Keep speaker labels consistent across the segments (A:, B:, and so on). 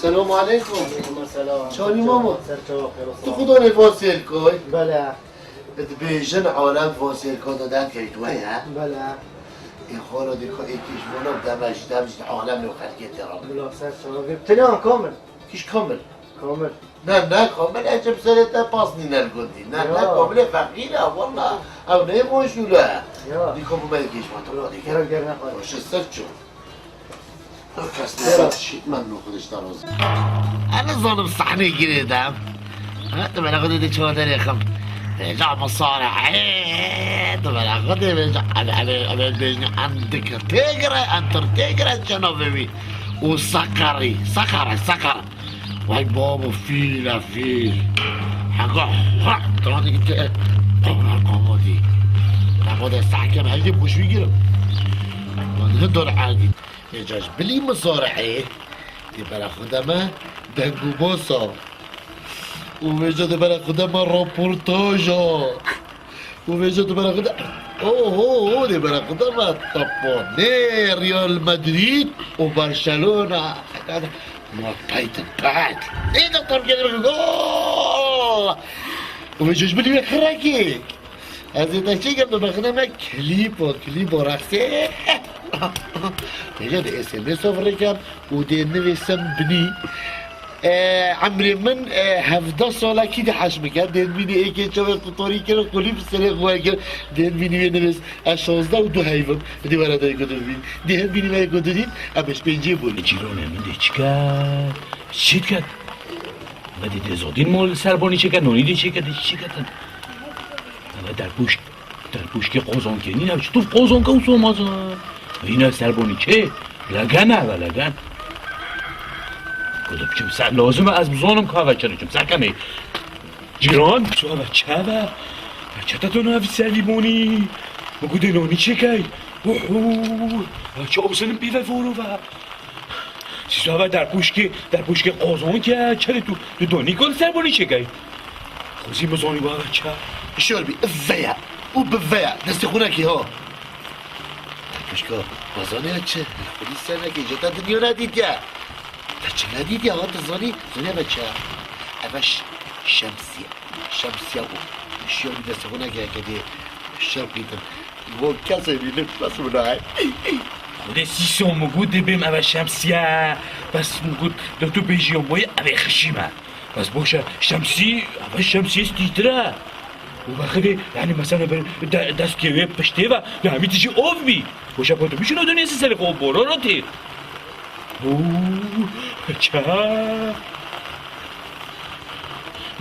A: سلام علیکم.
B: سلام.
A: چانی ماما؟
B: سر جواب
A: تو خدا نفاصل کوی؟
B: بله.
A: بیژن عالم فاصل کن دادن که توی ها؟
B: بله.
A: این خالا دیگه ایکیش منم دمش عالم رو خلقی ترام.
B: بلا سر جواب. ابتداء کامل.
A: کیش کامل؟
B: کامل.
A: نه کامل عجب سرت پاس نینر گندی. نه کامل فقیره والله. او نه موشوله.
B: یا.
A: دیگه بو یکیش ما تو دیگه.
B: گر نخواد.
A: باشه سرچو. کس نفر شید من رو خودش دراز. انا ظالم صحنه گیردم. تو برای خودت چادر یکم. جا مصارع تو برای خودت اول بیشتر انتر تیگره جنابی و سکری وای بابا فیل حقا تو دیگه که قامادی نباید سعکم هیچ بوش بگیرم من دور عادی اجاز بلی مصارعه دی برای خودم دنگو باسا و وجد برای خودم راپورتاژا و وجد برای خودم اوه دی برای خودم تاپونه ریال مدرید و برشلونه ما پیت این دکتر که گل و وجد بلی بخرکی از این داشتی که بخونم کلیپ و رقصه میگه ده SMS آفریقا و ده نویسم بنی عمري من 17 ساله کی ده حش میکرد دین بینی ای که چه قطاری کرد کلیپ سر خواه کرد دین بینی نویس 16 و 2 حیوان دی برادر کدوم دین بینی من کدوم امش پنجه بولی
C: جیرانه من ده چی کرد؟ چی کرد؟ من دیده زادین مال سربانی چه کرد؟ نونی ده چه کرد؟ چی کرد؟ در پوش که قازان کنی نباشه تو قازان که اوسو مازن این سربانی چه؟ لگنه و لگن کدوم چم سر لازمه از بزانم که بچه چم سر کمه جیران تو بچه تا تو نوی سرلیمونی بگو دنانی چه که؟ بچه آبسنم بیوه فورو و سیسو در پوش که قازان که چه تو دانی کن سربانی چه که؟ خوزی مزانی با بچه
A: شربي الضيع وبالضيع ناس يخونك ها مشكا وزاني هاتش خلي السنة كي جتا دنيا ناديتيا تاتش ناديتيا ها تزاني زاني بچا افش شمسية شو بدي سخونك يا كده شرقي تن و كاسة بيلم بس مناعي
C: خود سیسون مگود بیم اوه شمسیه بس مگود دو بیجیون بای اوه خشیمه بس باشه شمسی اوه شمسی استیتره و بخیره یعنی مثلا دست که پشته و همین تیجی آف بی باشه با تو میشون دونیستی سر خواب بارا را تیر چه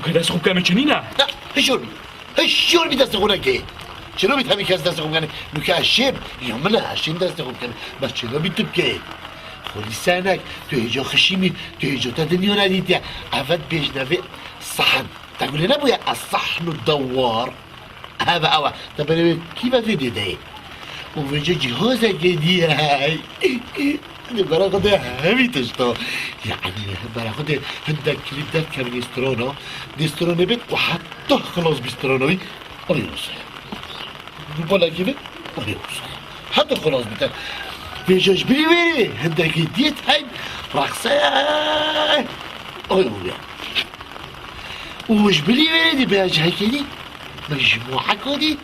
C: که دست خوب کمه چنی نه
A: نه هشور بی دست خونه که چرا بی تمی که از دست خوب کنه نوکه هشیم یا من هشیم دست خوب کنه بس چرا بی توب که خولی سنک تو ایجا خشیمی تو ایجا تا دنیا ندیدی اول بیشنوه صحن تقولي نبويا الصحن الدوار هذا أوه طب أنا كيف أفيد ده وفي جهازك دي هاي براخد همي تشتا يعني براخد عندك كليب ده كمان استرانا دسترانا بيت وحتى خلاص بسترانوي أريوسا بولا كيف أريوسا حتى خلاص بتاع في جاجبري وين عندك ديت هاي رقصة أيوه وش بلي ويدي بهاجها كدي مجموعة كدي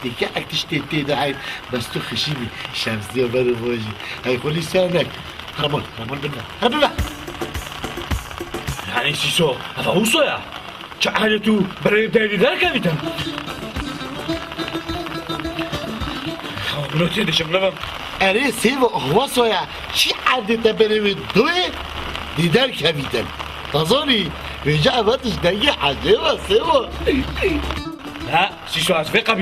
A: ديكا اكتش تيدا هاي بس تو خشيمي شمسية بارو فوجي هاي خلي سانك هرمون بنا
C: يعني سيسو هذا هو صيا چه تو برای دایری در کمیتم خب نوتي دشم لبم
A: اره سيفو هو صيا چي عدت برای دوه دیدار کمیتم تظني رجع باتش دنگی حجمه سيفو
C: لا سيسو از وقا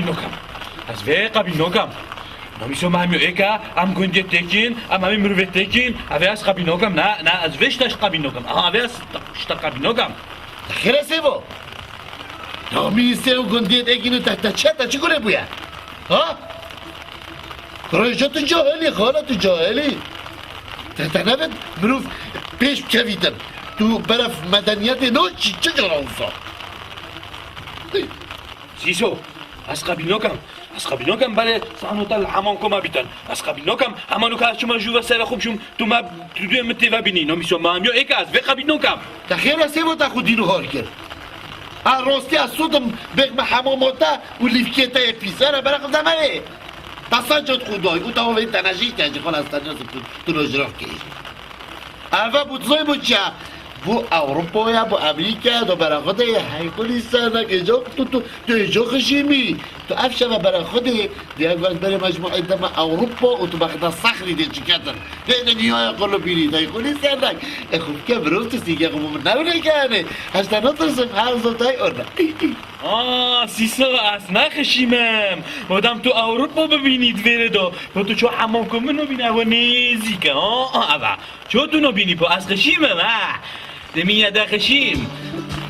C: بینوکم نمیشو مهمیو ایکا ام گنجه تکین ام همی مروه تکین اوه از قبینوکم نه از وشتش قبینوکم اوه از شتا قبینوکم
A: خیره سيفو نامی سيفو گنجه تکینو تا چی کنه بویا ها رجعت جاهلی خالت جاهلی تنبت مروف پیش کویدم تو برف مدنیت نو چه جرانسا
C: سیسو از قبینوکم از قبیل نکم برای سانوتال همان کم بیتن از قبیل نکم همانو که شما جو سر خوب شم تو ما تو دوی متوا بینی نمیشم ما هم یا یک از به قبیل نکم
A: تخیل سه و تاخد دینو هار کرد راستی از صدم بگم حماماتا و لیفکیتا پیسره برای خود زمانه تصاجد خدای او تمام این تنجیش تنجی خال از تنجیش تو نجراف کهی اول بود زای بود چه bu Avrupa'ya, bu Amerika'ya da beraber Haykulistan'a gece tu ejok jimi tu afşa ve beraber diye böyle mecmuayı da Avrupa o tu bakda sakri de çıkartın ne dünyaya kolu biri de Haykulistan'a khub ke broftu siga khub ne öyle yani hasta notırsın her zotay orada
C: سیسا از نخشیمم مادم تو اروپا ببینید وره دا و تو چو حمام کنه نبینه و نیزیکه اوه چو تو نبینی پا از خشیمم دمیه دا خشیم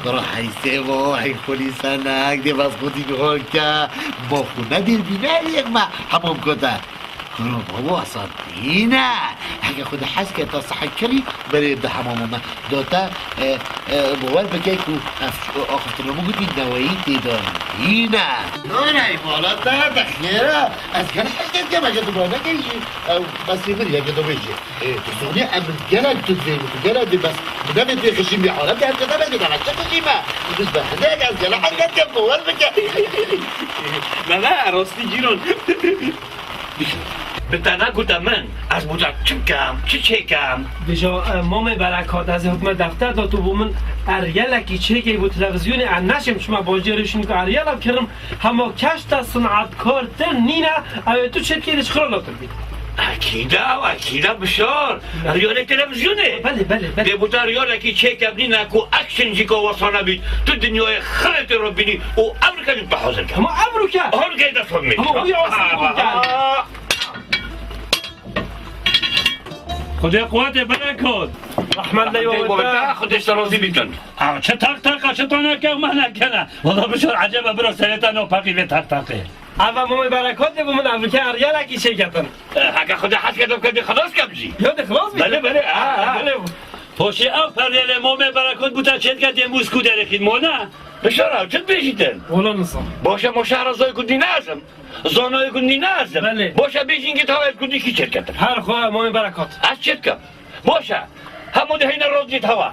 A: برا حیثه و Haykulistan'a gide bas kodi که با خونه دیر بینه یک ما حمام کنه کنه بابا اصلا دینه اگه خود حس که تا صحک کری برای ده حمام ما دوتا بوال بگه که آخفت رو مگو دید نوایی دیدان دینه نه بالا تا دخیره از کنه حس که مگه تو بالا کهیشی بس لیبری اگه تو بجی تو سونی امن گلک تو دیگه تو گلک دی بس مدام دی خشیم بی حالم دی هرکتا بگی دارد چه خشیمه بس بحنه اگه از گلک حس که بوال بگه
C: نه راستی جیرون به تنه گفتم من از بودم چه کم
D: بجا مام برکات از حکومت دفتر داد و بومن اریلکی چه بود تلویزیون انشم شما باجی روشنی که اریلم کردم همه کشت صنعتکار تر نینه تو چه کردش خرالاتر بید
C: اکیده بشار ریال تلویزیونه
D: بله
C: دیبوتا ریال که چه کبنی نکو اکشن جی که واسانه بید تو دنیای خلط رو بینی و امریکا جد بحاضر کرد
D: اما امریکا
C: هرگه دست می خدا قوت برکات
D: رحمت الله
C: خودش راضی بیتن چه تق چه تانه که من نکنه والله بشار عجبه برا سریتن و پقی به تقه
D: اما مام برکات بومن امریکا اریلکی چه کردن
C: اگه خدا حس کردم که خلاص کمجی
D: یاد خلاص
C: بله پوشی او پریل مام برکات بوده چند که یه موسکو درخید مونه بشار چند بیشیدن
D: اولا نصام
C: باشه ما شهرزای کندی نازم زانای کندی نازم
D: بله
C: باشه بیشین که تاوید کندی کی چرکتن
D: هر خواه مام برکات
C: از چرکم باشه همون دهین روزیت هوا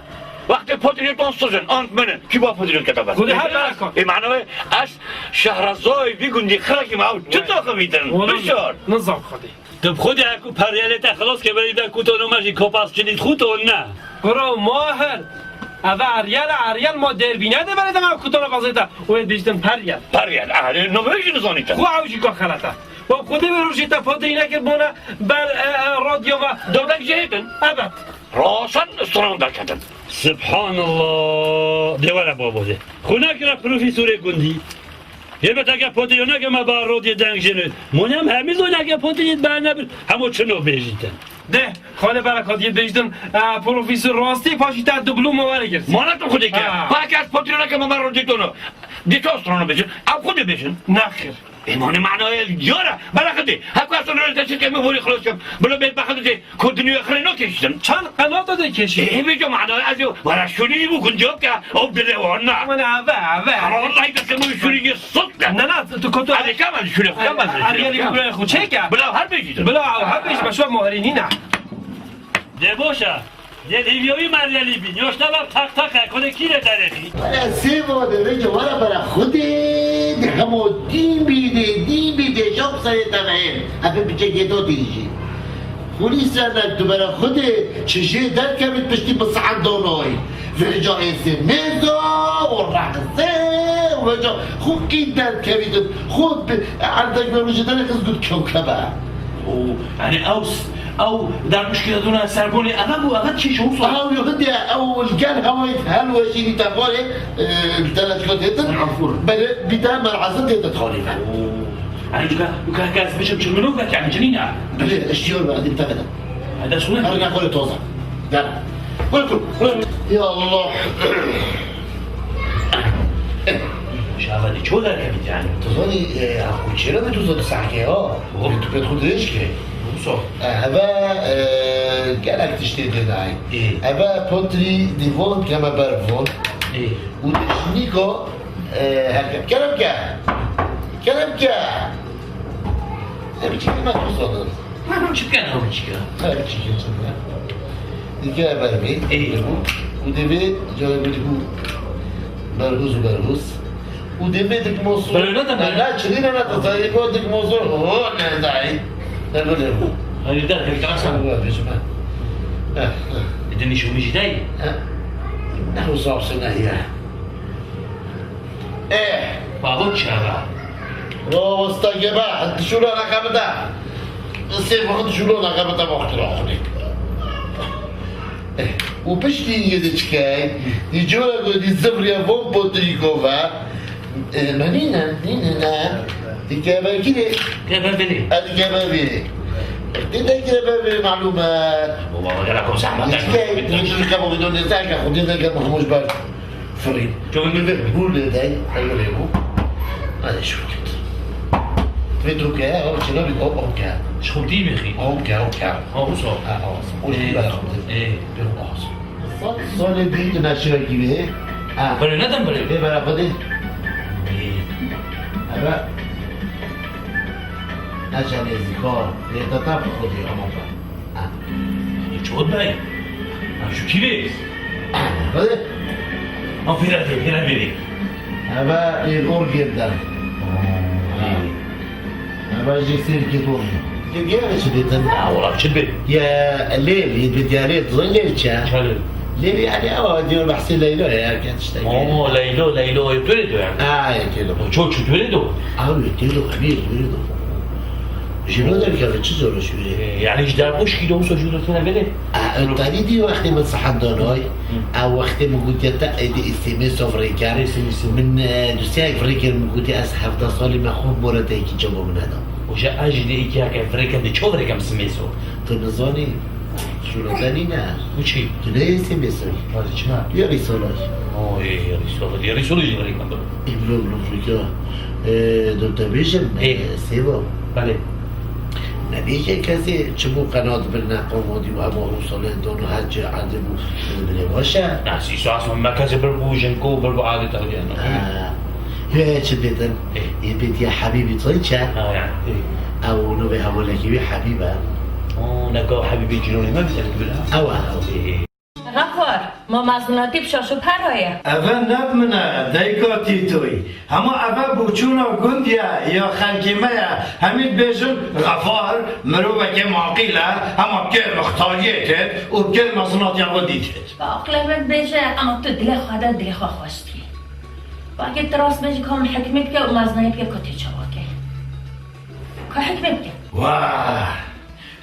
C: وقتی پادریتون سوزن آنت منن کی با پادریت کتابت
D: خودی هر برکات
C: این معنی از شهرزای بیگندی خرکی معاود چه تاقه میتن بشار
D: نظام خودی
C: تو خودی اکو پریالت خلاص که برید کتونو مجی کپاس چنید خودتون نه
D: برو ماهر اوه اریل ما دربینه ده برده من کتون بازیده و دیشتن پریل
C: اهلی نمیشی نزانیتن
D: خو عوجی که خلطه و خودی بروشیده پادرینه که بونه بر رادیو و
C: دولت جهیدن
D: ابد
C: راسن استران درکتن سبحان الله دیواره بابوده خونه که را پروفیسور گندی یه بهت اگه پادریونه که ما با رادیو دنگ جنید مونی هم همیز اون اگه پادرید برنه بر همو چنو بیجیدن
D: ده خاله برکات یه بیشتن پروفیسور راستی پاشیده دبلوم واره گرد
C: مانتون خودی که پاک از پادریونه که ما با رادیو دیتا استرانو بیجن او خودی بیجن
D: نخیر
C: ایمان معنای یاره برکتی حکو اصلا رو تشکیل که میبوری خلاص کم بلو بیت بخاطر که کردنی اخری نکشیدن
D: چند قنات داده کشی
C: ای بیجا معنای از یو ورشونی بکن جاب که او بده وانه
D: من اوه
C: والله که سموی شوری یه صد
D: نه تو کتو
C: علی کمال شوری
D: اریلی ببره خود چه که
C: بلا هر بیجیدن
D: بلا هر بیش بشو مهرینی نه
C: ده باشه یه دیویوی مریالی بین یاشته باب تق کنه کی ده درخی
A: برای سه واده بگه والا برای خودت همو دین بیده شاب سری تبعیم افه بچه گه دو دیجی خولی سرنک تو برای خودت چشه در کمید پشتی بصحت دانای ورجا اسمزا و رقصه و ورجا خوب کی در کمید خود عردک بروجه در خز گود کوکبه
C: یعنی او در مشکل دونه سربونی اول چی شو صار
A: او يهدي او الكان هواي هلوة شيء تقولي الثلاث كتير بل بدأ مرعزة تدخلي
C: يعني يوكا كاس بيشم شمنوك لك يعني جنينة
A: بل اشتيور بعد انتبدا
C: هذا شو
A: أنا أقول توزع يلا قلت يا الله
C: شافدي شو ده كبيت يعني
A: تظني أخو شيرا بتوزع ساعة أنت بتاخد ريش كده هبا قالك تشتري داي هبا بوتري ديفون كما بارفون ودشنيكو هركب كلام كا Ne biçim yemek uzanır?
C: Çıkan ama çıkan.
A: Her biçim yemek. Dike vermeyi.
C: İyi.
A: Bu devi cevabı bu. Berguz. Bu devi dik mozu.
C: Böyle de mi?
A: La çilin ana tasayı bu dik mozu. O ne dahi? Ne böyle bu?
C: Hani der ki
A: Sen bu yapıyorsun ha.
C: بدني شو مش جاي
A: نحن صاصنا هي.
C: بابوك شارع
A: وسط جبا شو له رقبته؟ السيف هذا شو له رقبته مخترع هناك. وبشتي يدشكاي يجونا قد الزبريا فوق بوتريكوفا منينا تكابا كده
C: كيف بني
A: هذه كابا بيه تذكر معلومات
C: والله جالكم زحمه
A: مش كانوا بدون نتاعك خدينا كانوا خمس بال فريد
C: شوف
A: قول لي داي حلو ليكو هذا شو كده تفيدوا كده او شنو بيقول اوكي
C: شو دي بخي
A: اوكي
C: هو صار
A: وش بقى
C: ايه
A: صار بيت ناشر كده
C: بري ندم بري
A: ايه بقى فدي هذا عشان الذكار لتطابق خذي أمامك
C: شو باي شو كيف
A: هذا
C: ما في لا بيري
A: هذا يغور جدا هذا جسير كتور يا شديدا
C: والله شبه
A: يا الليل يدبي يا ليل ظل ليل شا
C: شالو
A: ليل يعني ديور بحسين ليلو يا كانت تشتاق
C: ليلو يتولدوا يعني
A: يتولدوا
C: شو تولدوا
A: يتولدوا كبير يتولدوا شنو ده كان تشزر شو
C: يعني ايش ده مش كده وصل جودة هنا بلي
A: التاني دي وقت من صحة دوناي او وقت موجود دي استيميس افريكان من دوسياك افريكان موجود اسحف ده صالي مخوف مورد هيك جابوا من هذا
C: وجاء اجي هيك يا افريكان دي شو افريكان مسميسو
A: تنظاني شو لداني نا
C: وشي
A: تلاقي استيميسو
C: هذا شنو
A: يا رسالة
C: اوه يا رسول يا رسول يجي افريكان
A: يبلغ افريكا دكتور بيشم سيبا
C: بله
A: نبيجي كذي شبو قناة بالنقم ودي وأبو وصلين دون حج عدبو بالوشة
C: ناسي سواس ما كذا بربو جنكو بربو عادة تاوجانا
A: يا شبيتن يبيت يا حبيبي طيشة
C: يعني
A: أو نبي هقول لك يا حبيبة
C: نكو حبيبي جنوني ما بيسألك بالها
A: أو
E: غفار ما مزناتی بشاشو پرهایه
F: اول نبمنه دیکاتی توی اما اول بوچونا و گندیا یا خلکیمه همین بیشن غفار مروه که معقیله اما که مختاریته و که مزناتی هم دیده
E: با اقلبت بیشه اما تو دل خواهده دل خواه خواستی با اگه دراست بیشه کام حکمت که و مزنایت که کتی چواکه که حکمت که
F: واه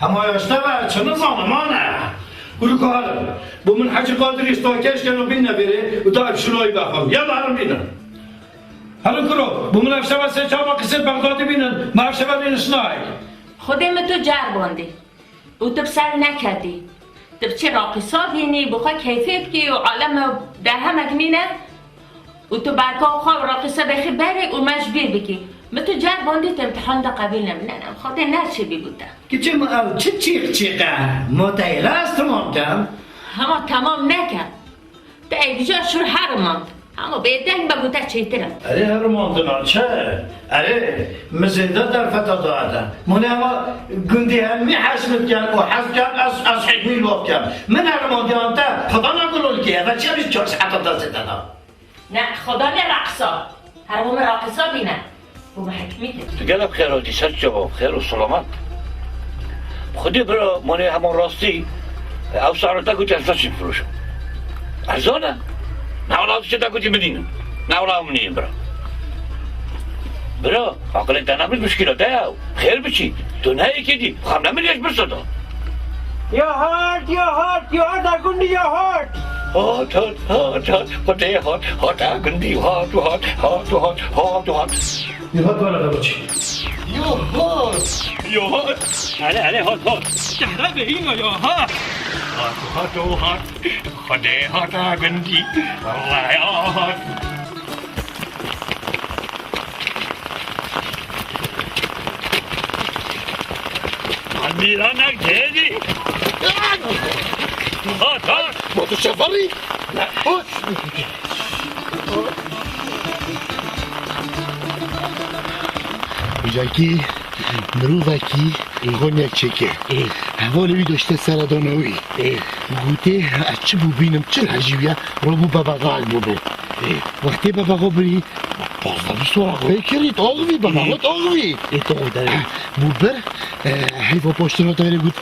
F: اما یاشتبه چه نظامانه قولوا كهلا بومن حاجة قادر يستوكيش كانوا بينا بيري وتعرف شنو يبقى يلا هرم بينا هرم كرو بومن افشبه سه چاما قصد بغدادي بينا ما افشبه بين صناعي
E: خودم تو جر باندی و تو بسر نکردی تو چه راقصا بینی بخواه کیفیت کی و عالم در همه کمینه و تو برکا خواه راقصا بخی بری و مجبیر بکی تو جر باندی تو امتحان دا قبیل نمیننم خود نرچه بی بوده
F: که چه ما او چه چیقه متعیل است تمام کم
E: اما تمام نکرد تا ایجا شور حرمان اما بیدن بگو تا چیترم
F: اره هرمان دنان چه؟ اره مزنده در فتا داده منی اما گندی هم می حسنت کن و حس کن از حکمی لوب کن من هرمان دنان تا خدا نگلول که و چه بیش 4 ساعت دست دادم
E: نه خدا نه رقصا هرمون راقصا بینه و محکمیته
G: قلب خير ودي سجبه خير والسلامات خدي برا ماني همون راستي او سعر تاكو تلفش فروشه ارزانه ناولا تشي تاكو تي مدينه ناولا منين برا عقل انت نعمل مشكله ده خير بشي تنهي كدي خم نعمل ايش برصدا
D: يا هارت در گندی یا هارت
G: هات خدي هات عندي هات
F: يهات ولا غبتشي
G: يوهات عليه هات
D: كهرباء هنا يا هارت
G: هات خدي هات عندي والله يا هات عندي لانك جدي هات
A: متشفري لا جاكي مروفکی خونیک چکه حوالی داشته سردانوی گوته اچه بو بینم چل حجیبیه رو بو ببغال بو بر وقتی ببغا بری بازداری سراغوی کرید آغوی ببغات آغوی بو بر حیفا پاشتنا داره بود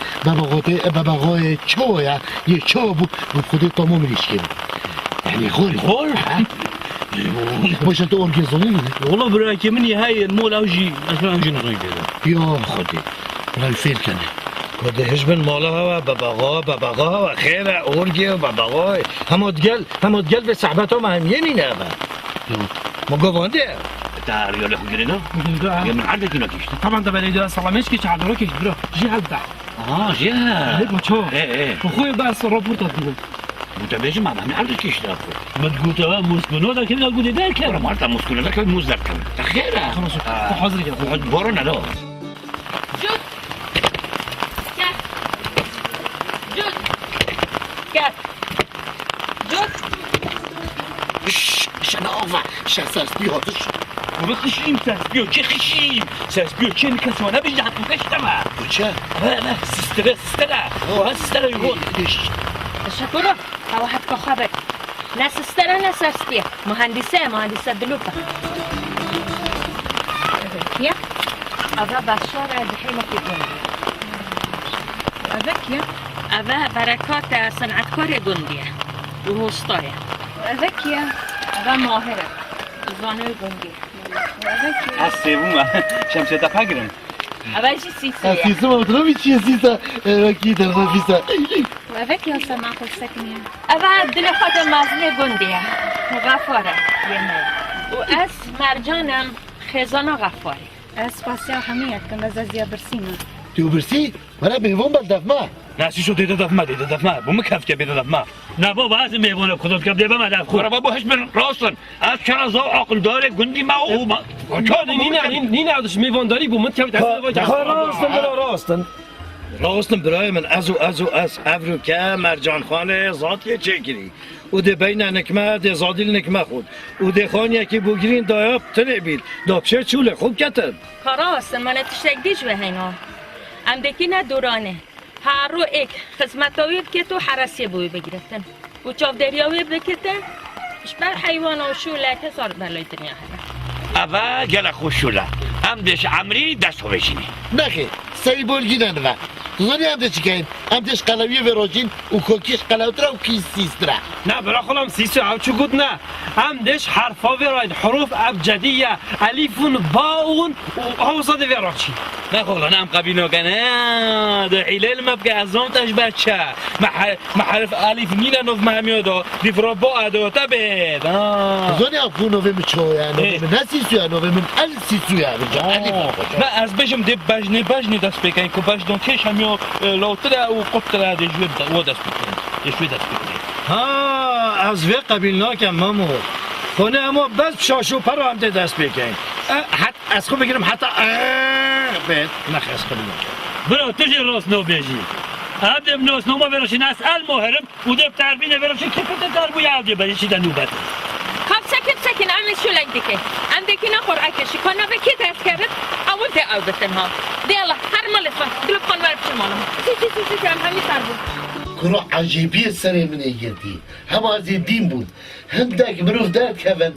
A: ببغای چوه یه چوه بو خودی تمام ریشکه بود یعنی خوری باشه تو ارگزانی بوده
C: والله براكي مني هاي المول اوجي مثلا اوجي نغير
A: یا خودی رای فیل کنه
F: کده هجبن مالا هوا ببغا و خیره اورگی و ببغا همودگل به صحبت ها مهمیه مینه ما گوانده
G: تعال يا لكم جرينا يا من عندك هنا كيشت
D: طبعا ده بلدي اصلا مش كيش على روكيش برو جي هبدا
G: جهه
D: هيك ما تشوف
G: ايه
D: اخوي بس الرابورت تقول
G: متباجي ما من عندك كيشت
C: ما تقول تمام مسكونو ده كده قول ده
G: انا
C: كده
G: ما عرفت مسكونه لك الموز لك تخيل
D: خلاص حاضر يا اخوي
G: بورنا لا
E: جود گرد جود گرد جود
A: شناوه شسرس بیادش
C: والله خشيم ساسبيو كي خشيم ساسبيو كي نكسونا بيجي حطو كشتما
A: بچه
C: لا سسترا هو سسترا يقول
E: تشکر هوا حد که خبر نه سستره نه سستیه مهندسه بلوفه کیا؟ اوه بشار دحیمه که گنده اوه کیا؟ اوه برکات صنعتکار گندیه و هستایه اوه کیا؟ اوه ماهره زانوی گندیه اوه کیا؟
C: السيبومة شمسة تفاقرن
E: اوه جی سیسیه
A: سیسه مطلبی چیه سیسه راکی در نفیسه
E: اوه کیا سماق السکنیه اوه دل خود مزنه گندیه غفاره یه و از مرجانم خزانه غفاری
H: اسپاسیا همیت کن از زیا برسینا
A: تو برسی؟ مرا بیوان بلدف ما
C: ناسي شو ديدا دفما بو مكاف كبير دفما نا بابا لازم ميمونه بخدود كب ديبا ما داف
G: خورا بابا هش من راسن از چرا زو عقل داره گندی ما او ما
D: نینه عدش میوانداری بو من که
F: راستن برای من از افرو که مرجان خانه ذاتیه چکری او ده بین نکمه ده زادیل نکمه خود او ده خانیه که بگیرین دایاب تنه بید دابشه چوله خوب کتن
E: کاراستن من تشتک دیج به هینا ام دکی نه دورانه هر رو ایک خدمتاوی که تو حرسی بوی بگیرتن و چاف دریاوی بکتن بر حیوان و شوله که سار بلای دنیا هره
G: اوا گل خوشولا هم دش عمری دست رو بشینی
A: نخیر سعی بولگی ننوه زنی هم ده چکین هم دش قلویه وراجین و کوکیش قلوتره و کیس سیستره
D: نه برا خودم سیسو او چو گود نه هم دش حرفا وراید حروف ابجدیه الیفون باون و حوصاد وراچی
C: لا والله نعم قبيلنا كان ده حلال ما بقى عزام تاش باتشا محرف الف نينا نوف مهميودا دي فرابا ادو تبد
A: زنی هم پونو به مچویا نوه من نسیسویا نوه من ال سیسویا
C: ما از بجم دي بجني دست بكين كو باش دون كيش هميو لو طلع وقطر دي جوب و دست بكين دي شوي دست بكين
F: ها از وی قبیل نکم مامو خونه اما بس شاشو پرو هم ده دست بکن از خوب بگیرم حتی بید نخی از قبیل نکم
C: برو تجي راس نو بيجي هذا بنوس نو ما بيروش نسأل مهرم وده بتعرفين بيروش كيف تدربوا يعودي بيجي ده نوبته
E: خب سکن امی شلنگ دکه ام دکی نخور اکشی کنه به کی دست کرد اول ده او بتنها دیالا هر مال اسفن دلو خان ور بچه مالم سی هم همی سر بود
A: کنو عجیبی سری من ایگردی هم از دین بود هم دک مروف داد کفن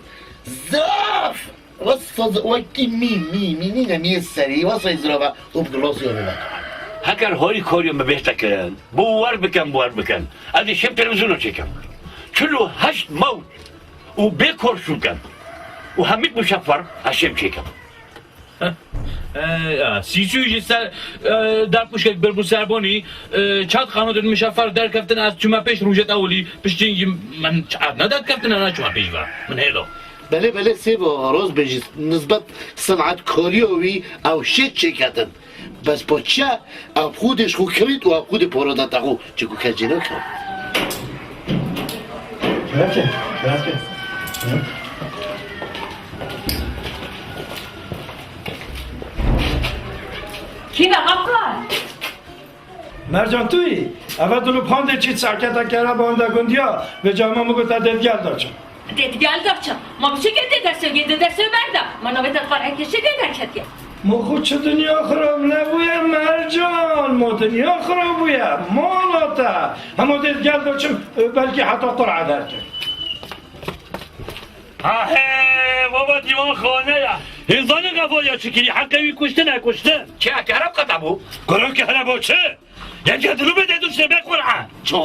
A: زاف وصفز وکی مینینه می سری وصفه ازرابه و بگلاس یا ببک
G: هكر هوري كوريو ما بيحتكرن بوار بكن ادي شم تلفزيون چيكم كله هشت موت وبيكور شوكم وهميت مشفر هشم چيكم
C: سیسوی سر در پوشک بربو سربانی چند خانه مشفر در کفتن از چما پیش روجت اولی پشتین من چند نداد کفتن انا چما پیش و من هیلو
A: بله سیبا روز بجیز نسبت صنعت کاریوی او شید چکتن بس با چه او خودش خود کرید و او خود پارادت اخو چکو کجینا کرد
E: کی نقاب
F: مرجان توی اول دلو پانده چیت سرکتا کرا بانده گندیا به جامعه مگو تا دلگل دارچم
E: دیدگل دارچم ما بچه گرده درسو برده ما نویت قرآن کشه گرده کد
F: ما خود چه دنیا خراب نبویم مرجان ما دنیا خراب بویم مالاتا همه دید گل بچم بلکه حتی قرعه در کرد
G: بابا دیوان خانه یا هزان قفا یا چکری حقی کشته نکشته چه اکرم قطبو؟ گرم که هنبا چه؟ یک جدلو بده دوشه بقرعه
A: چه؟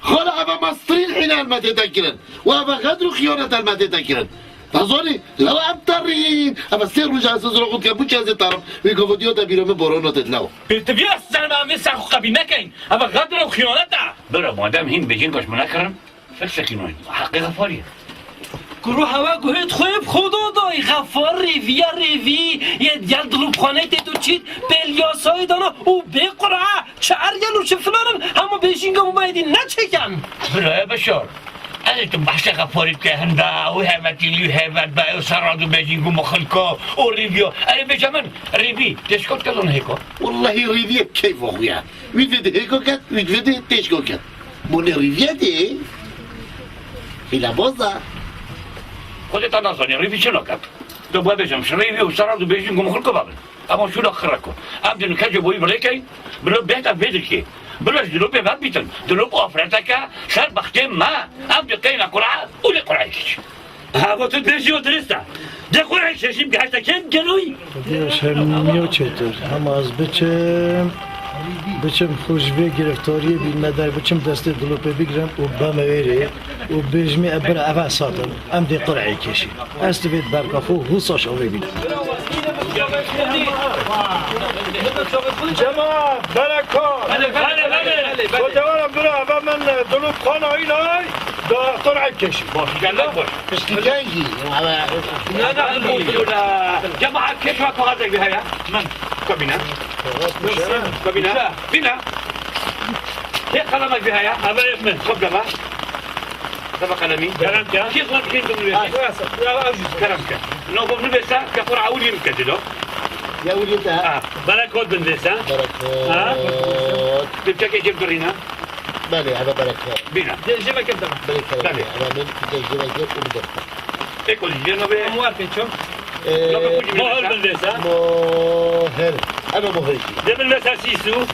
A: خاله اما مصرين حين المدينة كيرن وأما غدر خيانة المدينة كيرن تظني لو أبترين أما سير رجع سزر قد كم بوش هذي طرف ويقول ديو تبيرم بارون تدلو
G: ارتبيا السلام عم يسحق قبي نكين أما غدر وخيانة برا مادام هين بيجين كاش منكرم فلسكينوين حقي غفاري
D: گروه هوا گوهید خوب خدا دای غفار ریوی یه دیل دلوب خانه دیدو چید بلیاسای دانا او بقرعه چه ارگل و چه فلانن همه بیشینگم اومدی نچکن
G: برای بشار اگه تو بحث غفاری که هنده و همتیلی و همت بای و سرادو بیجینگو مخلکا و ریویا اگه بجا من ریوی تشکات کدون هیکا
A: والله ريفيا كيف أخويا ويفيد هيكو كات ويفيد تيشكو كات موني ريفيا دي إلى بوزا
G: خودت نازانی ریوی چرا کرد تو باید بجم ریوی و سرادو بیجینگو مخلکا بابن اما شو خرکو ام دنو کجا بوی بلیکی برو بهتر بیدر که بلاش دلو به بعد بیتن دلو آفرتا که سر بخته ما ام دو قینا قرعه او دی قرعه کش هوا تو درشی و درسته دی قرعه کشیم که هشتا کن گلوی
F: دیش همیو چطور هم از بچم خوشبه گرفتاری بین مدر بچم دست دلوپه بگیرم و بمویره و بجمی ابر اول ساتن ام دی قرعه کشی استفید برکافو حساش آوه بینم جماعة بركات ودوارم برا و من دلوب خانه اینای دا قرعه کشی
G: باش گلک باش
A: استجاجي
G: نه جماعة کش و کاغذ بهایا من کابینه کابینه بینه یک قلمك بهایا اول من خب دبا دبا قلمي كلام كان كيف ما بكين تقول كلام كان لو بنبسا كقرعه اولي مكدلو
A: يا ولي انت
G: بركات بنبسا
A: بركات
G: تبتكي جيب قرينا
A: بالي هذا بركات
G: بينا
D: جيبك انت
A: بالي انا من جيبك وبدك
G: اكل جينا بيه
D: موافق شو
G: مهر بنبسا
A: مهر انا مهرجي
G: ده بنبسا سيسو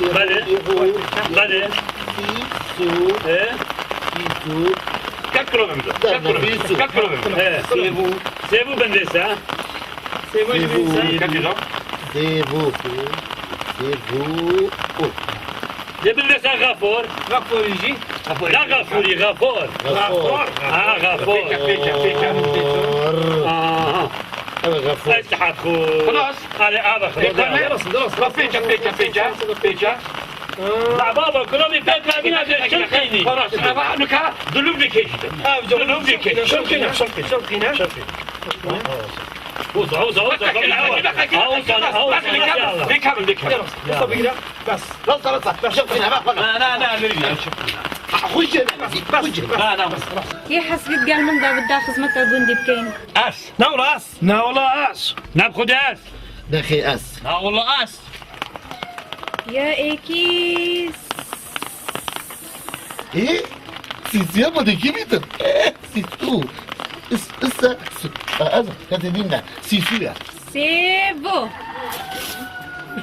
G: بله بله
A: سيسو
G: ايه
A: سيسو
G: 4 kilomètres 4 kilomètres سيبو بندسة سيبو 4 kilomètres
A: سيبو
G: ده بندسة غفور
D: غفور يجي
G: لا غفوري غفور غفور غفور
A: انا غفور
G: استحق خلاص هذا خلاص فيجا لا بابا كلهم يفكر بينا شو خيني خلاص انا نكا دلوب ديكي دلوب ديكي
D: شو كنا
G: وزع
D: بس
H: يا حسبي قال من ذا بدها خزمتها بوندي بكين
G: اس
F: نه والله اس
G: ناخذ اس
A: داخل اس
G: لا والله اس
H: يا ايكيس
A: ايه سيسيا ما ديكي بيتن سيسو اسا هذا كاتبيننا سيسويا
H: سيبو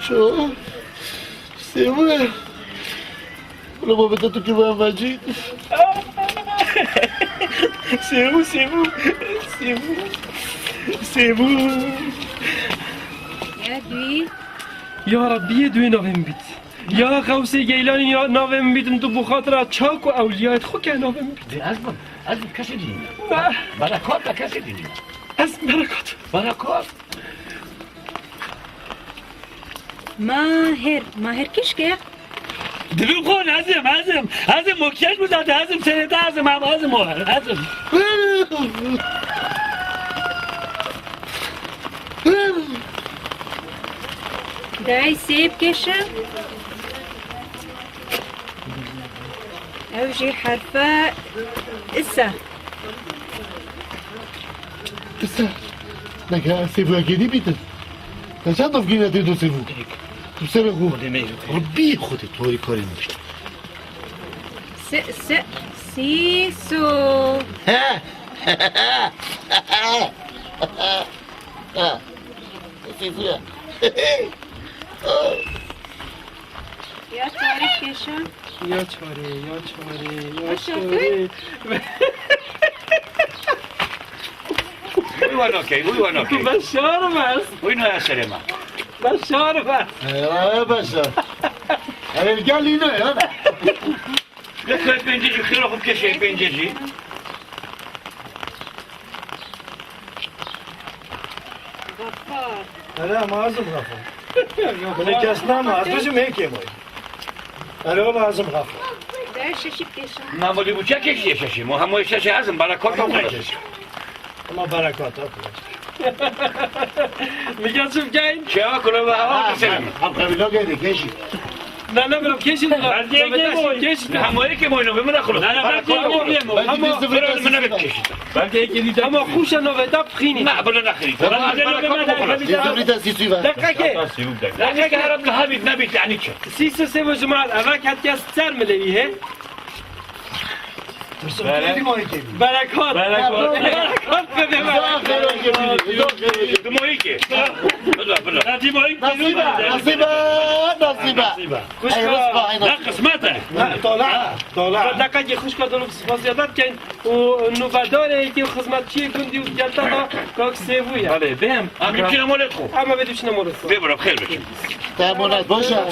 A: شو سيبو لما بدأت كمان ماجي سيبو
H: يا دوي
D: يا ربي دوي نوفم بيت يا غوثي جيلاني يا نوفم بيت انتو بخاطر تشاك واولياء خوك نوفم بيت
G: ازم كاسه دين بركات كاسه دين
D: از بركات
G: بركات
H: ماهر كشكي
G: دلو خون هزم مكياج بزاده هزم سنده هزم
H: داي سيب كشة اوجي حرفة اسا
A: نكا سيبو اكيدي بيتن نشان تفكينا تيدو سيبو تبسرقو ربي خودي طوري كوري مشت
H: سيسو
A: ها سیفویا
H: یا تعریف کشم
D: یا چاره یا
H: باشه.
D: چاره
G: وی واناکی
D: بشارم است
G: وی نه اثر ما
D: بشارم است
A: ایوه باشا الگل اینه یا نه
G: لك بنجي خير خوب كشي بنجي
H: غفار
B: أنا ما أعزم غفور من كاسنا ما أعزم هيك يا موي أنا ما أعزم غفور
H: در ششی کشم
G: ما بودي بوچا كشي ششي مو هم ششي عزم بركات وخلاص
B: ما بركات أكل
D: میگم چون گین
G: شو كل ما هوا كسلم
A: هم قبیلا گیری کشی
D: نه برم کشید کشید
G: هم هيك مو انه بمن اخلص
D: اما
G: من بكشي
C: بلکه یکی دیدم
D: اما خوش نویدا بخینی
G: ما بلا نخري
A: سیفوریتا سیسویه
D: دقیقه
G: لا هرب الهابي نبي يعني شو
D: سیس سه و جماعت اول کتی از سر ملیه
B: كيدي ما هيك
D: برکات برکات بده
G: دمو هيك بلا
A: نصیبه
D: خوش
C: لا قسمته
B: طالع
D: دقیقه خوش کردن زیادت کن و نوبداره که خدمتچی گندی و جلتا کاک سیویه
C: بله بهم
G: يمكن امولت خو
D: اما بدوش نمورد
G: بيبرا بخير بك
A: تمونت باشه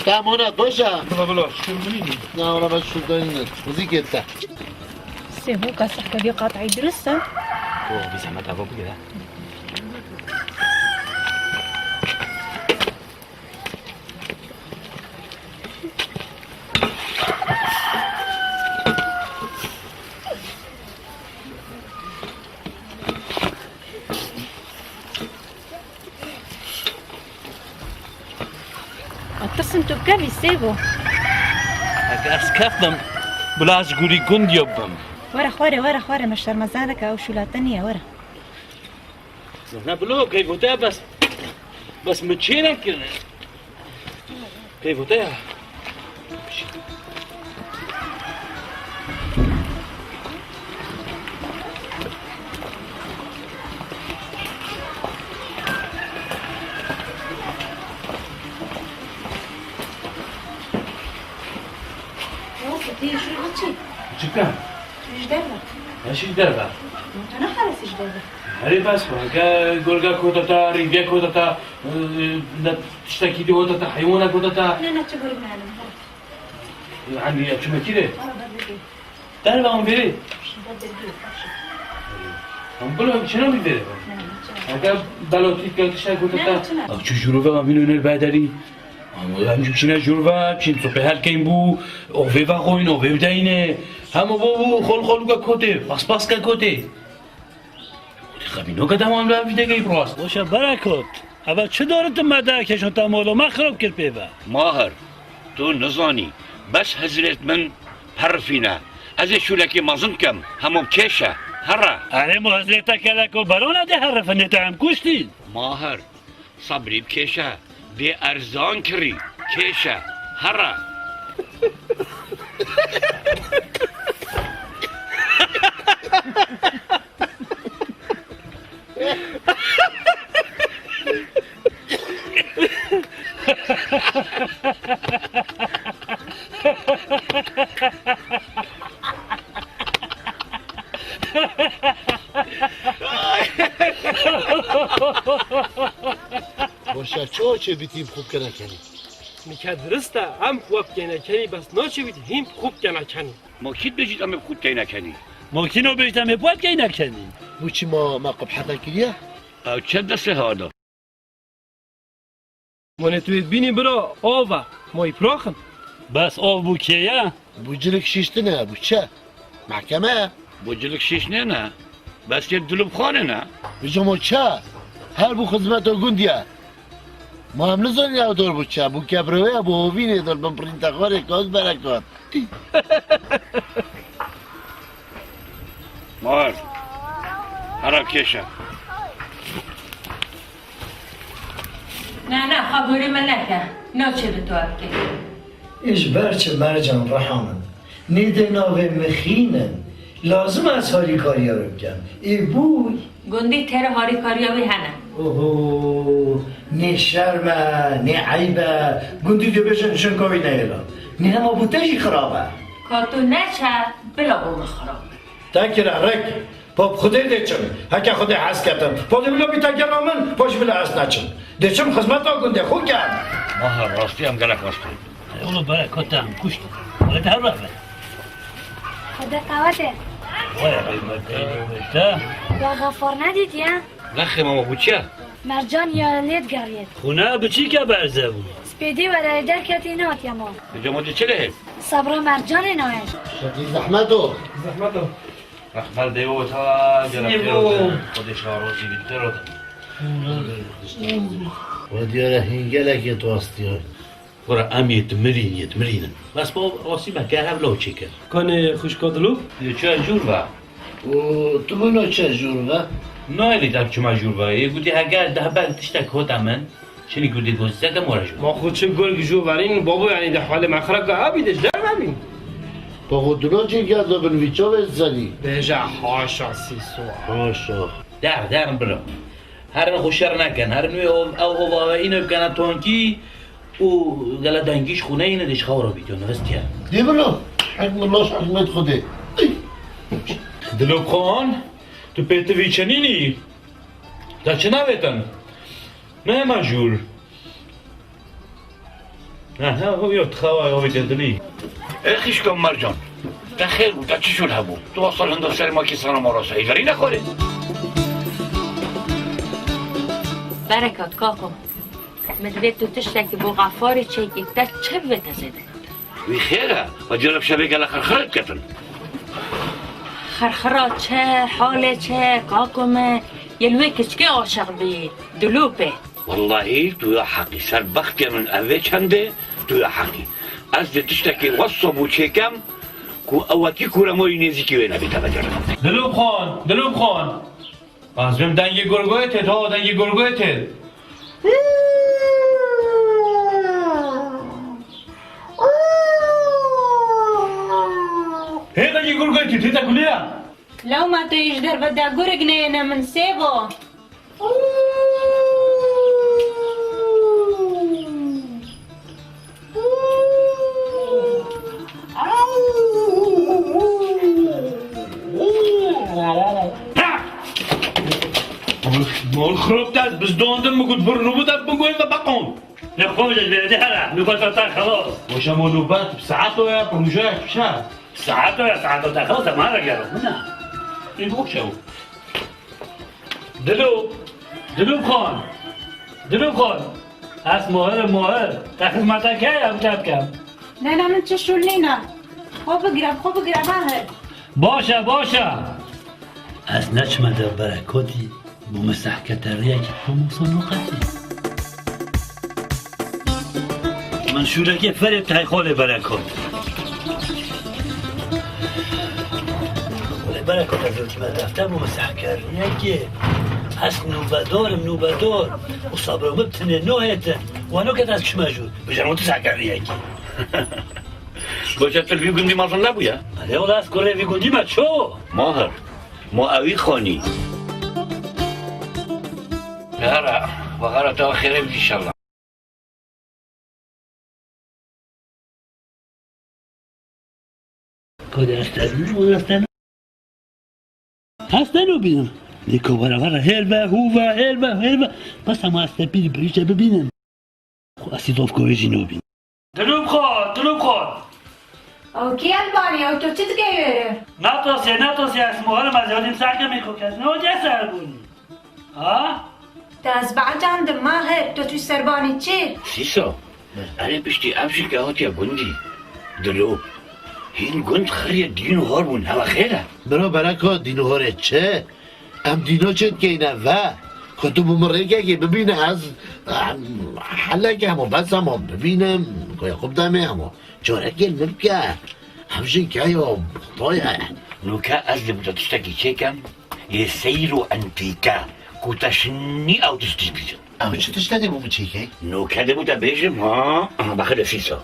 A: تمونت باشه
C: بلا شرمینی
A: نه اونا باید شروع داریم موزیک اتا
H: سيبو قصح كبير قاطعي درسه
C: اوه بی زحمت هوا بگیره
H: اتصل انتو بكافي سيبو
C: اگر کفتم بلا از گوری گند یابم
H: ورا خواري مشتر مزالك او شولاتنية ورا
C: نه بلو كيف وتا بس متشينك كيف وتا چیکار؟ ايش الدربة؟
H: انا خلاص ايش دابا
C: هري بس قولقا كوتاتا ريبيا كوتاتا تشتكي دي كوتاتا حيوانة كوتاتا
H: انا تقول معلم
C: يعني شو ما كده؟ دربة هم بيري هم بلو شنو بيري؟ هكا بلوتي كالتشتا كوتاتا او شو جروفا ما بينو البادري هم بشينا جروفا بشين صبح هالكين بو او في فاقوين او في بداينه هم بو خل كوتي باس كوتي خبینو که تمام را ویدگی براست
I: باشه برکات اول چه دارد مدرکشون تمام ما خراب کرد پیوه
G: ماهر تو نزانی بس حضرت من حرفینا از شولکی مازن کم همم کشه هره
I: اره ما حضرت کلک و برانه ده حرف نتهم کشتید
G: ماهر صبری بکشه به ارزان کری کشه هره
A: باشه چه بیتیم خوب کنه کنی
D: میکرد درسته هم خوب کنه کنی بس ناچه بید هم خوب کنه کنی
G: ما کید بجید اما خود که نکنی
I: ممکنه بیشتر باید که نکنیم
A: بو چی ما قبحتا کریه
G: او چه دسته هادا
D: من توید بینی برا آوه مای پراخن
I: بس آب بو کیه
A: بو جلک شیشته نه بو چه محکمه
G: بجلک شیش نه بس یه دلوب خانه نه
A: بجا ما چه هر بو خدمت ها گندیه ما هم نزانی او دار بو چه بو کبروه بو هوینه دار بم پرینتخوار کاز برکات
G: مار هرا کشه
E: نه خبری من نکن ناچه به تو افکر
B: إيش برچه مرجان رحمن نیده ناوه مخینن لازم از حالی کاریا رو بگم ای بوی
E: گندی تر هاری کاریاوی هنه
F: اوه نه شرمه نه عیبه گندی دو بشن شنکاوی نیلا نه همه بوتشی خرابه
E: کاتو نچه بلا بوم خراب
F: تاکر رک پاپ خودی دیچم هکه خودی حس کردم پاپ بلا بی تاکر آمن پاش بلا حس نچم دیچم خدمت ها گنده خوب کرد
G: ماهر راستی هم گلک راستی
I: اونو برای کتم کشت ولی در رفت
J: خدا قوته
I: وای قیمت دیده
J: با غفار ندید یا؟
G: نخی ماما بوچه
J: مرجان یا لید گرید
I: خونه بچی که برزه بود
J: سپیدی و در کتی نات یا ما
G: اینجا ماده چه لحه؟
J: صبرا مرجان نایش
A: شدی زحمتو
B: زحمتو
C: رحمت دیو تا گرفته خودش ها روزی بیتر رو
A: و دیاره هنگلک تواستی های
C: برا ام يتمرين بس با راسي ما كان لو تشيكن
D: کنه خوش کدلو
C: چه جور و
A: و تو بینو چه جور و؟
C: نایلی دب چما جور و یه گودی اگر ده بل تشتک هوتا من شنی گودی گوزده ده مورا جور
D: ما خود چه گرگ جو برین بابا یعنی در حال مخرق آبیدش در نبین
A: با خودلو چی کرده بن ویچا بزنی؟
D: بجا حاشا سیسو
A: هاشا
C: در برو هر خوشر نکن هر نوی او و اینو بکنه تونکی او گلا دنگیش خونه اینه دش خورا بیتون نوستیا
A: دی بلو حکم الله حکمت خوده
C: دلوب خان تو پیت ویچنینی دا چه نویتن نه مجور نه هو یاد خواه هوی دلی
G: اخیش کن مرجان ده خیر بود ده چی شد همون تو اصلا هنده سر ما که سنم آراسه ایداری نخوره
E: برکات کاکو مدوید تو تشتکی بو غفاری چه ده چه بده زده
G: وی خیره و جرب شبه گل خرخرت کتن
E: خرخرات چه حال چه کاکومه یلوی کچکه عاشق بی دلوپه
G: والله تو یا حقی سر بخت من اوه چنده تو یا حقی از ده تشتکی وصبو چکم کو اواتی کورموی نیزی وی نبیده بجرم
C: دلوب خان از بیم دنگ گرگوی تید ها دنگ گرگوی تید هی دنگ گرگوی تید تیتا کلیا
H: لو ما تو يجدر بدأ قرقنا أنا من سيبو
C: مول خروب داد بس دوندم مقود برنو بودم بقول ما بقوم
I: نخوش البلدي هلا نقول فتاة خلاص
C: وش مولوبات بساعته يا بمجاك بشار
I: ساعته يا ساعته خلاص ما رجعوا هنا
C: يبوك شو
I: دلوب خان از ماهر تخدمتك هي أم كم
H: لا لا من تشو لينا خب قرب
I: باشه از نچمه در برکاتی بمسح كتريك بموصل وقتي منشورك فرق تاي خول بركات ولا بركات از ما دفتر بمسح كتريك هست نوبدار وصبر مبتنى نوهيتن وانا كده از كشماجور بجرمو تسع كتريك
G: باشه تلوی گندی مازن نبویا
I: هذا ولا أذكر في قدي ما شو
G: ماهر ما اوی خانی هره و هره تا خیره بی انشالله
I: كده استنى هستنو بينم ديكو ورا هلبا بس ما استبيل بريشة ببينم أسيدوف كويجينو بين دلوب خان
H: أو كي ألباني أو تو تتغير
I: ناطس يا اسمه أنا ما زودين ساعة ميكو كاس نو جسر بوني ها
H: تازبعت عند ماهر تو سرباني تشي
G: سیسا انا بشتی ابشی که هاتیا گندی دلو این گند خریه دینو هار بون هوا خیره
A: برا برکات دینو هاره چه؟ ام دینو چند که اینه و خودتو بمره که ببینه از حالا که همون بس همون ببینم که خوب دمه همون چاره گل نبکه همشین که یا خدایه
G: نوکا از لبوتا تشتکی چکم یه سیرو انتیکا کوتاشنی او تشتیش بیشن
A: اما چه تشتده بومو چی که؟
G: نوکا لبوتا بیشم ها بخیر سیسا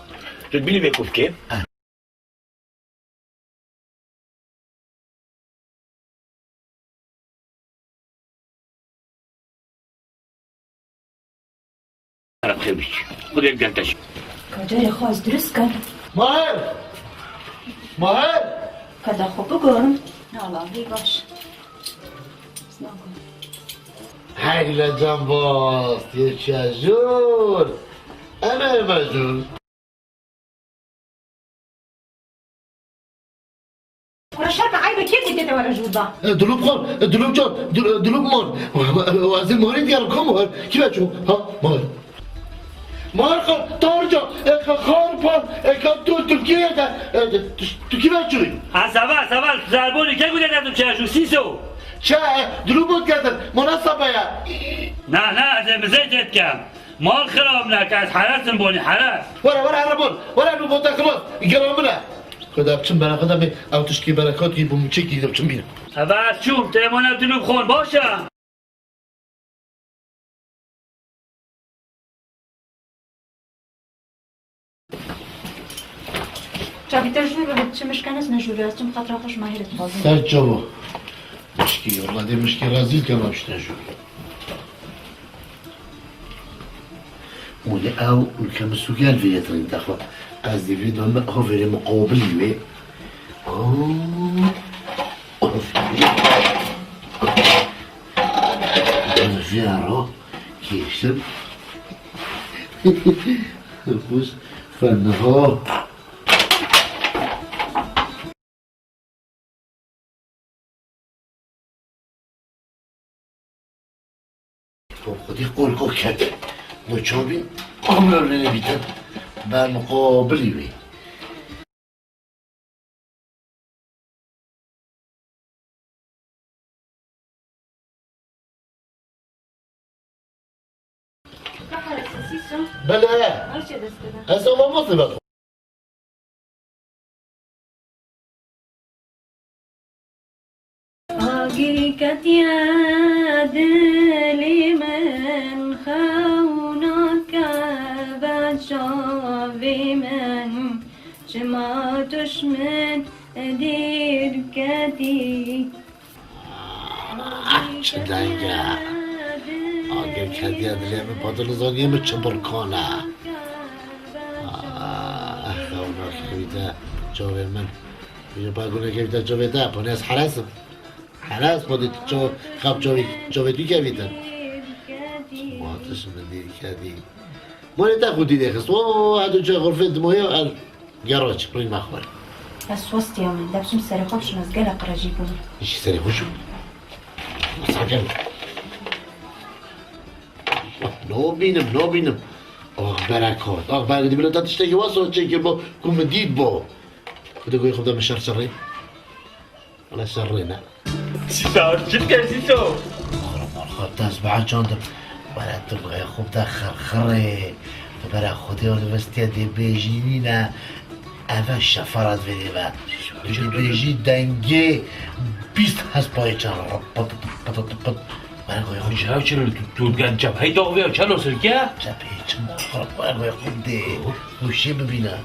G: تدبینی بکوف که برای بخیر بیش خودت گلتش
H: کجای خواست درست کن
A: ماهر
H: کدا خوب بگم نالایی باش
A: حیله جان باست یه چجور انا مجور
H: ورا شرط عيبك كيف انت ورا جودا
A: دلوب خور دلوب جان دلوب مار وزیر ماری دیگر کم مار کی بچو ها مار خور تارجا خور پار تو ترکیه تو کی بچوی
I: از اول زربونی که گوده دادم چه جو سیسو
A: چه دلوب بود کردن مناسبه یا
I: نه از مزیدت کم مال خراب نکه از حرسم بونی حرس
A: ورا عربون ورا نو بود خلاص گرامنا خدا بچم برا خدا می او تشکی برکات کی بوم چه کی بچم بینم
I: اول چوم تیمانم دلوب خون باشم
H: جابي تجنور بتش مش كان اسمه جوري استم خاطر خوش ماهر تفاضل
A: سجوا مشكي والله دي مشكي رازيل كما مش تنجو ولا او كم سؤال في يترين دخل قصدي فيديو ما هو في مقابل وي أنا فيها رو كيشب بص فنها خودی قول کرد نوچابی عمر رو نبیتن بر مقابلی وی بله از اما مصیبت
H: حقيقة يا دلي من خونك بشافي من جمعتش من دير كتي
A: چه دنگه آگر کدی ادلیه به پادل زانیه به چه برکانه خونا که بیده جاوه من بیده بگونه که بیده جاوه ده پانه از حرسم حرس خودی تو خب جاوه دوی که بیده ماتش من دیر کدی مانی تا خودی دیخست و هدو چه غرفه دمایه گراج روی مخبر
H: بس وسط يومين دابشم سري خوش مزقلة قراجيكم
A: ایشی سری خوشو ساکن نو بینم آخ برکات آخ برکاتی بلا تا تشتگی واسه چه که با کم دید با بده گوی خود دم شر ولا شره نه
I: سیسو چیت که سیسو
A: مال خود دست بعد جاندم ولا تبغي خوب ده خرخره برای خودی اونیورسیتی دی بیجینی نه اول شفرات ویدی و جو بیجی دنگه 20 هست پای چند پت برای گوی خوب
C: جاو چرا تو جبهه داغوی چرا سرکه؟
A: جبهه چه مخرب برای گوی خوب ده خوشی ببینم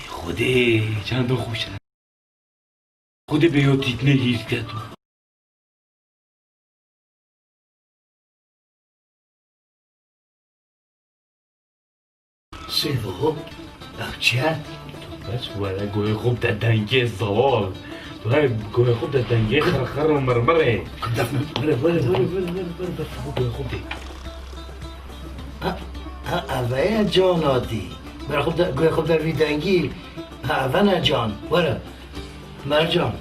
C: خوده چند خوشه خوده بیوتیت نهیز که تو
A: سیدو چیه؟
C: بس ولا گوی خوب در دنگه زوال تو های گوی خوب در دنگه خرخر و مرمره
A: دفنه
C: بره گوی خوب دی
B: اوه جان آدی برای خوب گوی خوب در ویدنگی اوه جان وره مرجان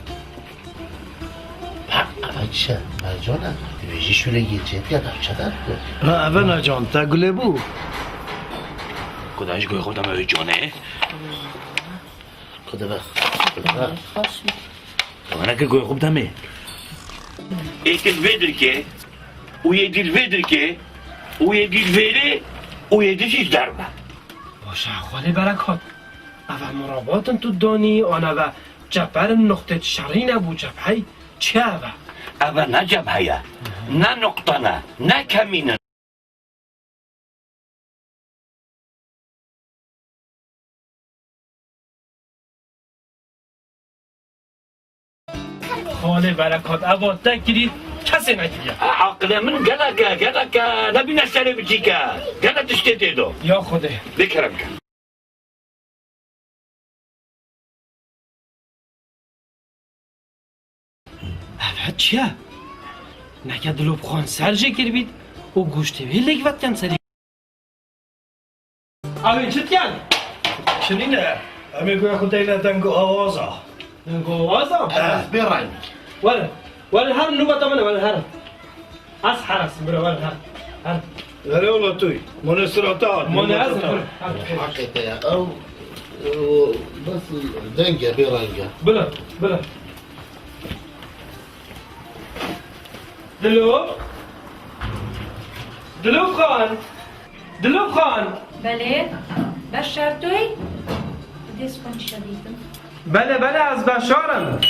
A: چه مرجانه دیویجی شورگی چه دیدم چقدر
B: اوه جان تا گله بو
C: کداش گوی خوب دمه جانه
A: خدا بخ
C: تو منه که گوی خوب دمه
G: ایکل ویدر که او یه دیل ویدر که او یه دیل ویده او یه دیشیش درمه
D: باشه خاله برکات اول مرابطن تو دانی آنه و جبر نقطه شری نبود جبهه چه اول؟
G: اول نه جبهه نه نقطه نه کمینه
D: خاله برکات اول تک گیرید کس کسی نکیه
G: عقل من گلک نبینه سر بچی که گلک تشتی تیدو
D: یا خوده
G: بکرم که
D: اوه چیه؟ نکه دلوب خان سرجه کر بید و گوشته وی لگوت کن سری اوه چه کن؟
F: شنینه همه گویا خود دیگه دنگو آوازا
D: دنگو آوازا؟
A: از برنگ
D: ولی هر نوبت منه ولی هر از حرس برو ولی هر
F: هره اولا توی من استراتات
D: من از
A: حقیقه او بس دنگه برنگه
D: بلا دلوب خان
H: بله بشار توی دست کن شدیدم
D: بله از بشارم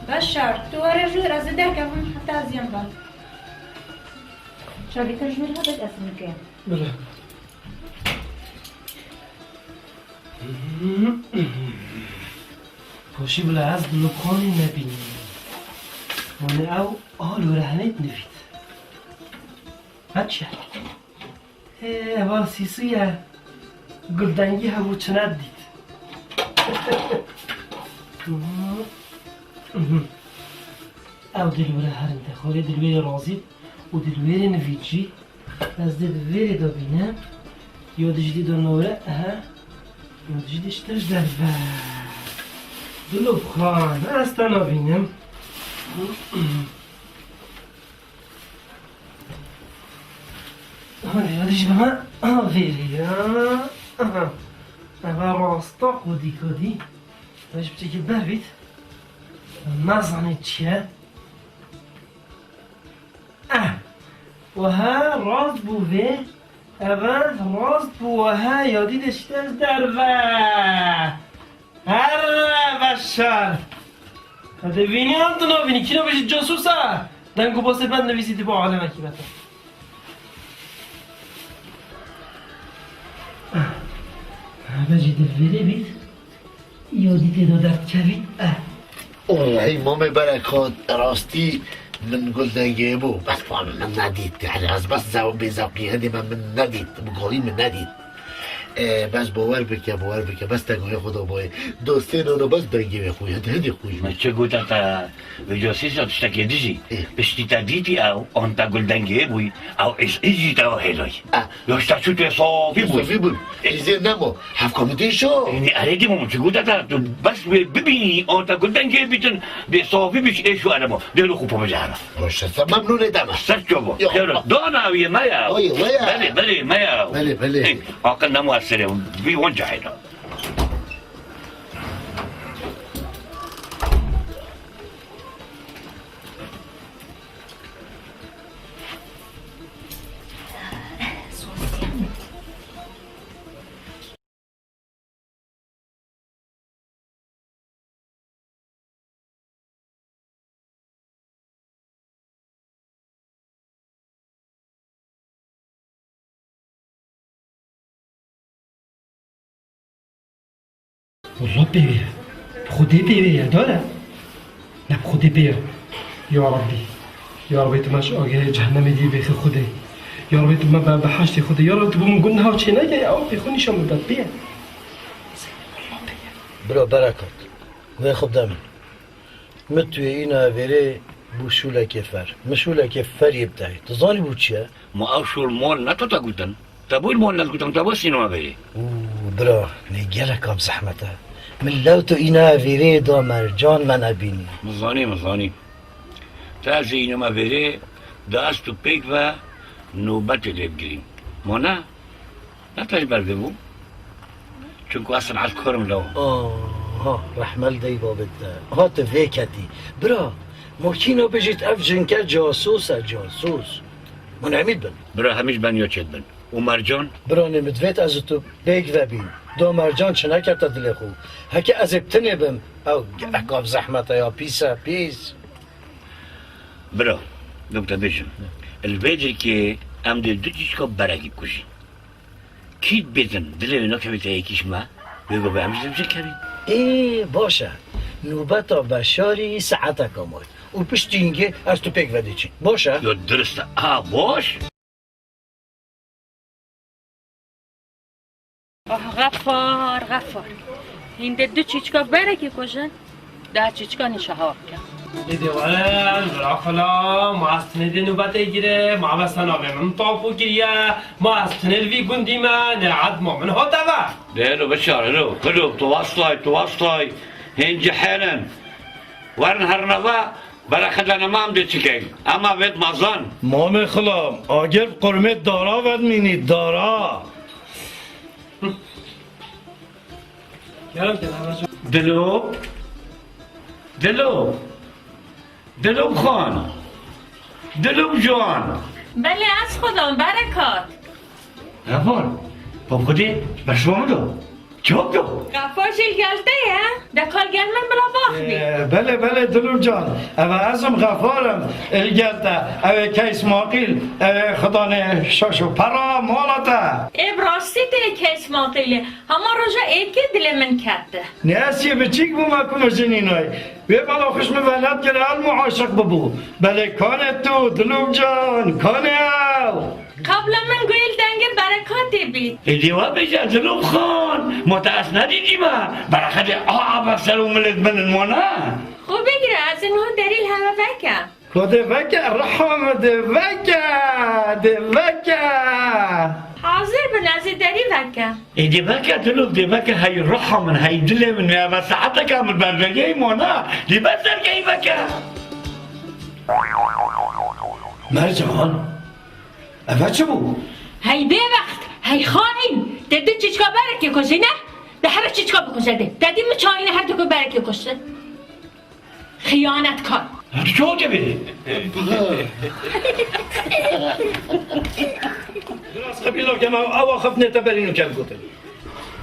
H: بشار تو رجل از ده کم حتی از یم باد شاگی تجمیل ها بد اسم که
D: بله پاشی بلا از دلوب خانی نبینی من او آلو رهنت نفید بچه اول سیسویه گلدنگی همو چند دید او دلوره هر انتخابی دلوره رازید و دلوره نویجی از دلوره دا بینم یادش دید و نوره یادش دیشترش در دلوب خان از تنا بینم یادش به من آویری اما راستا کودی باش بچه که بربید نزانید چیه و ها راست بوده اول راست بو و ها یادیدش در هر بشار هده بینی هم تو نبینی کی نبیشید جاسوسه دنگو باسه بند نویسیدی با عالم حکیمتا بجی دلویره بید یادی دادت کبید
A: اوه مام برکات راستی من گلدنگه بو بس من ندید یعنی از بس بیزاقی هندی من ندید بگاهی من ندید بس باور بکه بس تنگوی خدا بای دوسته نانو بس دنگه بخوی هندی خوش
G: من چه گوتا تا ویجاسی سا تشتاکی دیجی بشتی تا دیتی او آنتا گلدنگه بوی او ایجی تا هلای یاشتا چو توی صافی بوی
A: ایزی نمو هف کامیده شو
G: اینی علیدی مامان چه گوتا تا تو بس ببینی آنتا گلدنگه بیتن به صافی بیش ایشو ارمو دلو خوب بجارم
A: روشتا ممنونه دمه
G: سر جابو دانا وی مایا بله مایا
A: بله
G: آقا نمو اثره بی ونجا هیدا
D: والله بيه خدي بيه داره لا خدي بيه يا ربي تماش اگه جهنم دی بخ خدي يا ربي تما بحشتي خدي يا ربي تبون قلنا چه نگه او بخوني شام بد بيه
B: برا برکات و خب دم متوی اینا وره بوشوله کفر مشوله کفر یبتایی تزانی بود چیه؟
G: ما اوشول مول نتو تا گوتن تبوی المول نتگوتن تبوی سینما بری
B: برا نگلک اب زحمته من لو تو اینا وره دا مرجان من ابینی
G: مزانی تا سینما بری دست تو پیک و نوبت لیب گیریم ما نه تاش برده بو چونکو اصلا از کارم لو
B: ها رحمل دی بابت ها تفیکتی برا مکینو بجید اف جنکه جاسوس من امید بن
G: برا همیش بن یا چید بن و مرجان
B: برا نمدویت از تو بیگ و بین دو مرجان چنه کرده دل خو هکی از ابتنه بم او اکاب زحمته یا پیس
G: برا دکتر بیشم البیجی که ام دل دو چیز که برگی کشی کید بیتن دل اینا که بیتا یکیش ما بگو به همیش دمشه کبین
B: باشه نوبتا بشاری ساعتا کامل و پشت اینگه از تو پیک وده چین باشه؟
G: یا درسته باش
E: غفار این دو چیچکا بره که کشن ده چیچکا نشهار کن
D: دیدی ولن براخلا ما استنده نوبت گیره ما بسنا به من طافو گیریه ما استنلوی گندی من عد ما من ها دوا
G: ديرو بشار كلهم تواصلاي هنج حالا ورن هرنوا برا خدنا ما عم دتشكي اما بيت مازن
F: مام خلام آگر قرمت دارا ود مینید دارا
G: دلوب خان دلوب جوان
E: بله از خودم برکات
G: غفار باب خودی بشوامدو چوب دو
E: غفار شیل گلته ده کار گل من بلا باخدی
F: بله دلوب جان او ازم غفارم الگلته او کیس ماقیل خدا نه شاشو پرا مالتا
E: ای براستی ته کس ماقیله هما روژا اید که دل من کرده
F: نه اسیه بچیک بو مکم جنینای و بالا خوش مولد گره المعاشق ببو بله کانه تو دلوب جان کانه او
E: قبل من گویل دنگ برکاتی بید
G: دیوا بجا دلوب خان متأس ندیدی ما برا خدی بسر وملت من المانا
E: خوب بگیره از اینو دلیل همه بکن
F: کده وکه رحم ده وکه
E: حاضر به نزی داری بکن
G: دي بكا دلوب دي بكا هاي الروحة من هاي دلي من يا بس حتى من بردجي مونا دي بس كي بكا
F: مرجان اوه چه بو؟
E: هی به وقت هی خائن ددی چیچکا برکی کشی نه ده هر چیچکا بکشه ده ددی مچاینه هر دکو برکی کشه خیانت کار
G: شو تبي
F: راس قبيلو كما او خفنا تبرينو كم قلت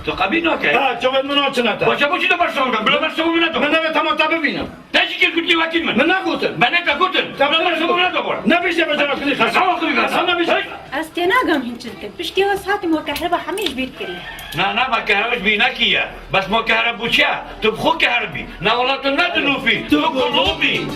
G: تو قبيلو كي
F: شوف منو چنتا
G: باشه بوشي تو برسون بلا برسون من تو
F: من نبي تمام تبينا
G: تاجي كل كنتي وكيل من
F: نقولت
G: بنك قلت بلا برسون من تو
F: نبيش بجرا كل خلاص انا نبيش
H: استناقم هنشلتك بشتي وساتي مو كهرباء حميش بيت كله
G: نا ما كهربش بيناكيا بس مو كهربوشا تبخو كهربي نا والله تنادلو في تو قلوبي